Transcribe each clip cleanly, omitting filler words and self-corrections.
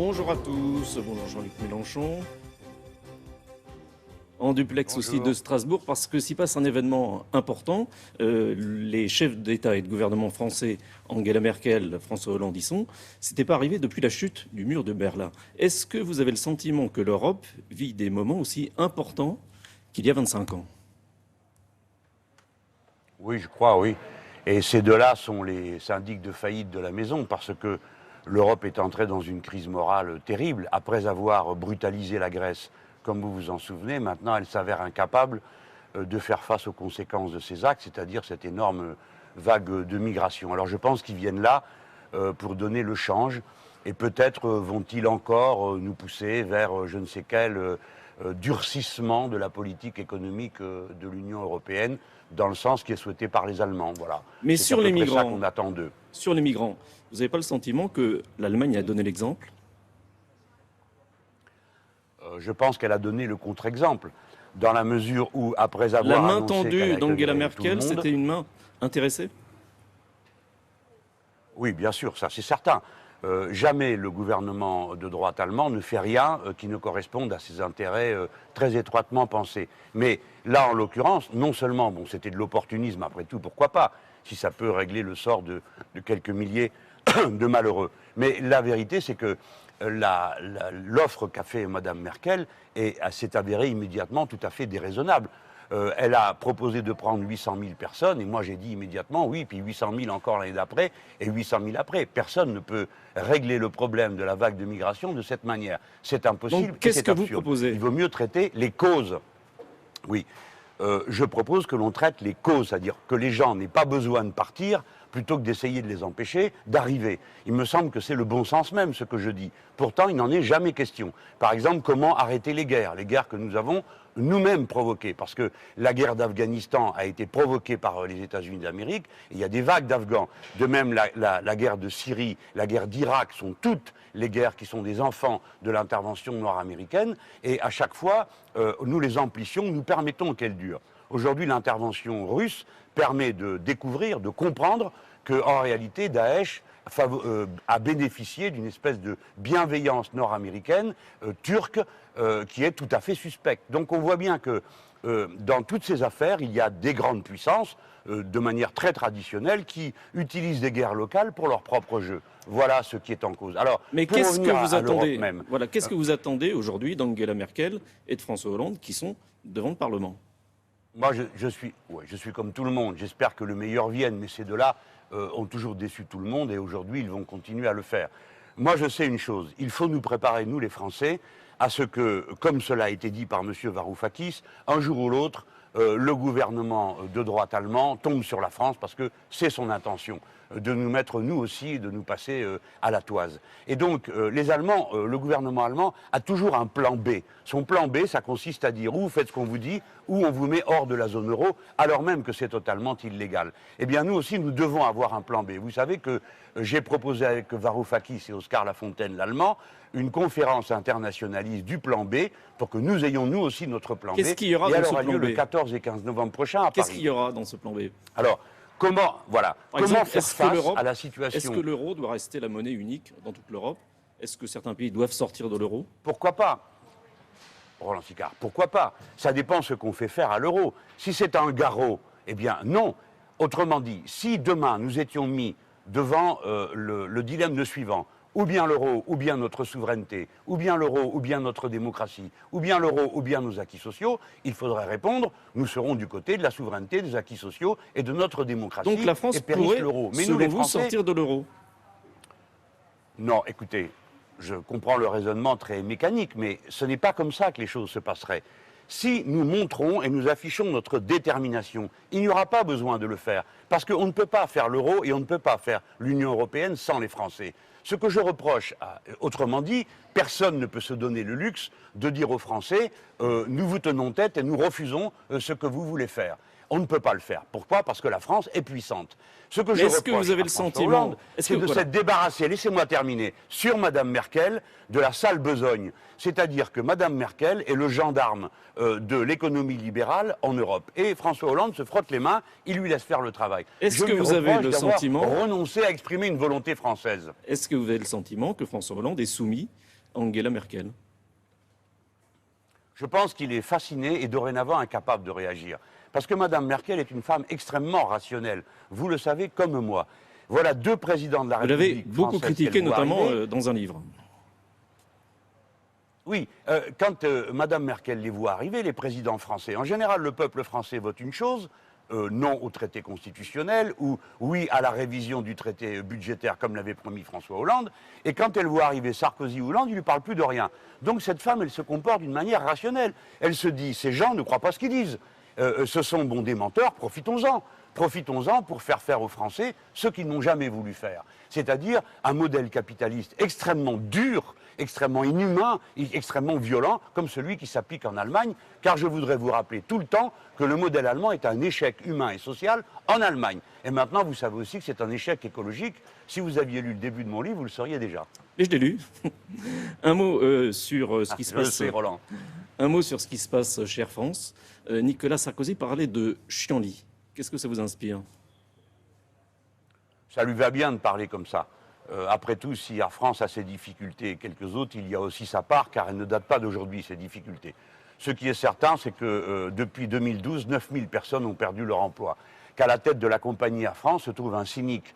Bonjour à tous, bonjour Jean-Luc Mélenchon. En duplex Bonjour. aussi de Strasbourg, parce que s'y passe un événement important. Les chefs d'État et de gouvernement français, Angela Merkel, François Hollande y sont. C'était pas arrivé depuis la chute du mur de Berlin. Est-ce que vous avez le sentiment que l'Europe vit des moments aussi importants qu'il y a 25 ans? Oui, je crois, oui. Et ces deux-là sont les syndics de faillite de la maison, parce que l'Europe est entrée dans une crise morale terrible. Après avoir brutalisé la Grèce, comme vous vous en souvenez, maintenant elle s'avère incapable de faire face aux conséquences de ces actes, c'est-à-dire cette énorme vague de migration. Alors je pense qu'ils viennent là pour donner le change, et peut-être vont-ils encore nous pousser vers je ne sais quel durcissement de la politique économique de l'Union européenne, dans le sens qui est souhaité par les Allemands. Voilà. Mais C'est sur à peu les près ça migrants, qu'on attend d'eux. sur les migrants, vous n'avez pas le sentiment que l'Allemagne a donné l'exemple? Je pense qu'elle a donné le contre-exemple, dans la mesure où, après avoir La main annoncé qu'elle tendue d'Angela accueillerait tout le Merkel, monde, c'était une main intéressée? oui, bien sûr, ça c'est certain. Jamais le gouvernement de droite allemand ne fait rien qui ne corresponde à ses intérêts très étroitement pensés. Mais là, en l'occurrence, non seulement, bon, c'était de l'opportunisme, après tout, pourquoi pas, si ça peut régler le sort de quelques milliers de malheureux. Mais la vérité, c'est que l'offre qu'a fait Mme Merkel s'est avérée immédiatement tout à fait déraisonnable. Elle a proposé de prendre 800 000 personnes, et moi j'ai dit immédiatement oui, puis 800 000 encore l'année d'après, et 800 000 après. Personne ne peut régler le problème de la vague de migration de cette manière. C'est impossible. Donc qu'est-ce que vous proposez? Il vaut mieux traiter les causes. Oui, je propose que l'on traite les causes, c'est-à-dire que les gens n'aient pas besoin de partir, plutôt que d'essayer de les empêcher d'arriver. Il me semble que c'est le bon sens même, ce que je dis. Pourtant, il n'en est jamais question. Par exemple, comment arrêter les guerres que nous avons nous-mêmes provoquées, parce que la guerre d'Afghanistan a été provoquée par les États-Unis d'Amérique, et il y a des vagues d'Afghans. De même, la guerre de Syrie, la guerre d'Irak sont toutes les guerres qui sont des enfants de l'intervention nord-américaine, et à chaque fois, nous les amplifions, nous permettons qu'elles durent. Aujourd'hui, l'intervention russe permet de découvrir, de comprendre qu'en réalité, Daesh a bénéficié d'une espèce de bienveillance nord-américaine, turque, qui est tout à fait suspecte. Donc on voit bien que dans toutes ces affaires, il y a des grandes puissances, de manière très traditionnelle, qui utilisent des guerres locales pour leur propre jeu. Voilà ce qui est en cause. Alors, mais qu'est-ce que vous attendez même, voilà, qu'est-ce que vous attendez aujourd'hui d'Angela Merkel et de François Hollande qui sont devant le Parlement? Moi, je suis comme tout le monde. J'espère que le meilleur vienne, mais ces deux-là ont toujours déçu tout le monde, et aujourd'hui, ils vont continuer à le faire. Moi, je sais une chose. Il faut nous préparer, nous les Français, à ce que, comme cela a été dit par M. Varoufakis, un jour ou l'autre, le gouvernement de droite allemand tombe sur la France, parce que c'est son intention de nous mettre, nous aussi, de nous passer à la toise. Et donc, les Allemands, le gouvernement allemand a toujours un plan B. Son plan B, ça consiste à dire ou vous faites ce qu'on vous dit, ou on vous met hors de la zone euro, alors même que c'est totalement illégal. Eh bien, nous aussi, nous devons avoir un plan B. Vous savez que j'ai proposé avec Varoufakis et Oscar Lafontaine, l'allemand, une conférence internationaliste du plan B pour que nous ayons, nous aussi, notre plan B. Qu'est-ce qu'il y aura dans ce plan B? Le 14 et 15 novembre prochain à Paris. Qu'est-ce qu'il y aura dans ce plan B? Alors, comment faire face à la situation? Est-ce que l'euro doit rester la monnaie unique dans toute l'Europe? Est-ce que certains pays doivent sortir de l'euro? Pourquoi pas? Roland Sicard, pourquoi pas? Ça dépend ce qu'on fait faire à l'euro. Si c'est un garrot, eh bien non. Autrement dit, si demain nous étions mis devant le dilemme suivant, ou bien l'euro, ou bien notre souveraineté, ou bien l'euro, ou bien notre démocratie, ou bien l'euro, ou bien nos acquis sociaux, il faudrait répondre, nous serons du côté de la souveraineté, des acquis sociaux et de notre démocratie. Donc la France pourrait, selon vous, sortir de l'euro? Non, écoutez, je comprends le raisonnement très mécanique, mais ce n'est pas comme ça que les choses se passeraient. Si nous montrons et nous affichons notre détermination, il n'y aura pas besoin de le faire, parce qu'on ne peut pas faire l'euro et on ne peut pas faire l'Union européenne sans les Français. Ce que je reproche, autrement dit, personne ne peut se donner le luxe de dire aux Français nous vous tenons tête et nous refusons ce que vous voulez faire. On ne peut pas le faire. Pourquoi? Parce que la France est puissante. Ce que je reproche que vous avez à le François sentiment Hollande, c'est de s'être débarrassé, laissez-moi terminer, sur Mme Merkel, de la sale besogne. C'est-à-dire que Mme Merkel est le gendarme de l'économie libérale en Europe. Et François Hollande se frotte les mains, il lui laisse faire le travail. Est-ce que vous avez le sentiment renoncer à exprimer une volonté française? Est-ce que vous avez le sentiment que François Hollande est soumis Angela Merkel? Je pense qu'il est fasciné et dorénavant incapable de réagir. Parce que Mme Merkel est une femme extrêmement rationnelle. Vous le savez comme moi. Voilà deux présidents de la Vous l'avez République beaucoup française critiqué, qu'elle voit notamment arriver. dans un livre. Oui, quand Mme Merkel les voit arriver, les présidents français, en général, le peuple français vote une chose, non au traité constitutionnel, ou oui à la révision du traité budgétaire, comme l'avait promis François Hollande, et quand elle voit arriver Sarkozy ou Hollande, il ne lui parle plus de rien. Donc cette femme, elle se comporte d'une manière rationnelle. Elle se dit, ces gens ne croient pas ce qu'ils disent. Ce sont des menteurs, profitons-en. Profitons-en pour faire aux Français ce qu'ils n'ont jamais voulu faire. C'est-à-dire un modèle capitaliste extrêmement dur, extrêmement inhumain, extrêmement violent, comme celui qui s'applique en Allemagne, car je voudrais vous rappeler tout le temps que le modèle allemand est un échec humain et social en Allemagne. Et maintenant, vous savez aussi que c'est un échec écologique. Si vous aviez lu le début de mon livre, vous le sauriez déjà. Et je l'ai lu. Un mot sur ce qui se Je le passe. sais, Roland. Un mot sur ce qui se passe chez Air France. Nicolas Sarkozy parlait de chienlit. Qu'est-ce que ça vous inspire? Ça lui va bien de parler comme ça. Après tout, si Air France a ses difficultés et quelques autres, il y a aussi sa part, car elle ne date pas d'aujourd'hui, ces difficultés. Ce qui est certain, c'est que depuis 2012, 9000 personnes ont perdu leur emploi. Qu'à la tête de la compagnie Air France se trouve un cynique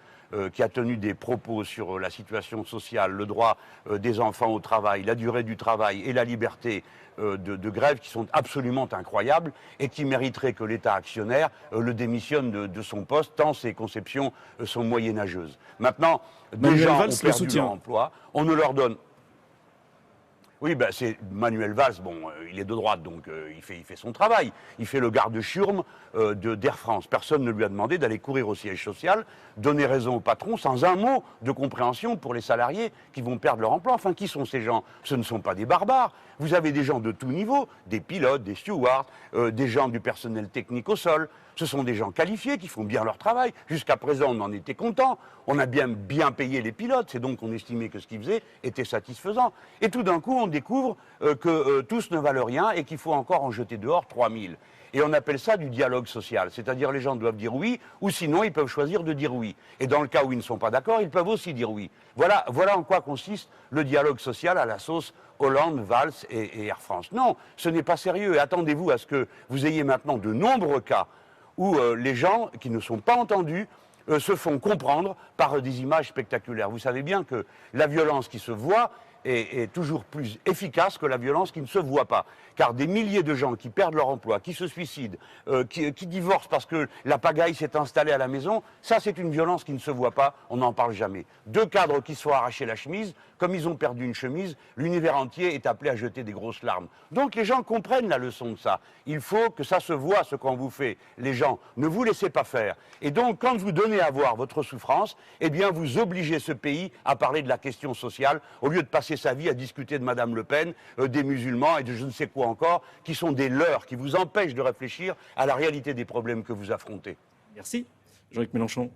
qui a tenu des propos sur la situation sociale, le droit des enfants au travail, la durée du travail et la liberté de grève qui sont absolument incroyables et qui mériteraient que l'État actionnaire le démissionne de son poste tant ses conceptions sont moyenâgeuses. Maintenant, des Manuel gens Valls ont le perdu soutient. leur emploi, on ne leur donne... Oui, ben c'est Manuel Valls, bon, il est de droite, donc il fait son travail. Il fait le garde-chiourme d'Air France. Personne ne lui a demandé d'aller courir au siège social, donner raison au patron, sans un mot de compréhension pour les salariés qui vont perdre leur emploi. Enfin, qui sont ces gens? Ce ne sont pas des barbares. Vous avez des gens de tout niveau, des pilotes, des stewards, des gens du personnel technique au sol. Ce sont des gens qualifiés qui font bien leur travail. Jusqu'à présent, on en était content. On a bien payé les pilotes. C'est donc qu'on estimait que ce qu'ils faisaient était satisfaisant. Et tout d'un coup, on découvre que tous ne valent rien et qu'il faut encore en jeter dehors 3000. Et on appelle ça du dialogue social. C'est-à-dire les gens doivent dire oui, ou sinon ils peuvent choisir de dire oui. Et dans le cas où ils ne sont pas d'accord, ils peuvent aussi dire oui. Voilà en quoi consiste le dialogue social à la sauce Hollande, Valls et Air France. Non, ce n'est pas sérieux. Et attendez-vous à ce que vous ayez maintenant de nombreux cas où les gens qui ne sont pas entendus se font comprendre par des images spectaculaires. Vous savez bien que la violence qui se voit est toujours plus efficace que la violence qui ne se voit pas. Car des milliers de gens qui perdent leur emploi, qui se suicident, qui divorcent parce que la pagaille s'est installée à la maison, ça c'est une violence qui ne se voit pas, on n'en parle jamais. Deux cadres qui se sont arrachés la chemise, comme ils ont perdu une chemise, l'univers entier est appelé à jeter des grosses larmes. Donc les gens comprennent la leçon de ça. Il faut que ça se voit ce qu'on vous fait, les gens. Ne vous laissez pas faire. Et donc quand vous donnez à voir votre souffrance, eh bien vous obligez ce pays à parler de la question sociale, au lieu de passer sa vie à discuter de Madame Le Pen, des musulmans et de je ne sais quoi encore, qui sont des leurres, qui vous empêchent de réfléchir à la réalité des problèmes que vous affrontez. Merci, Jean-Luc Mélenchon.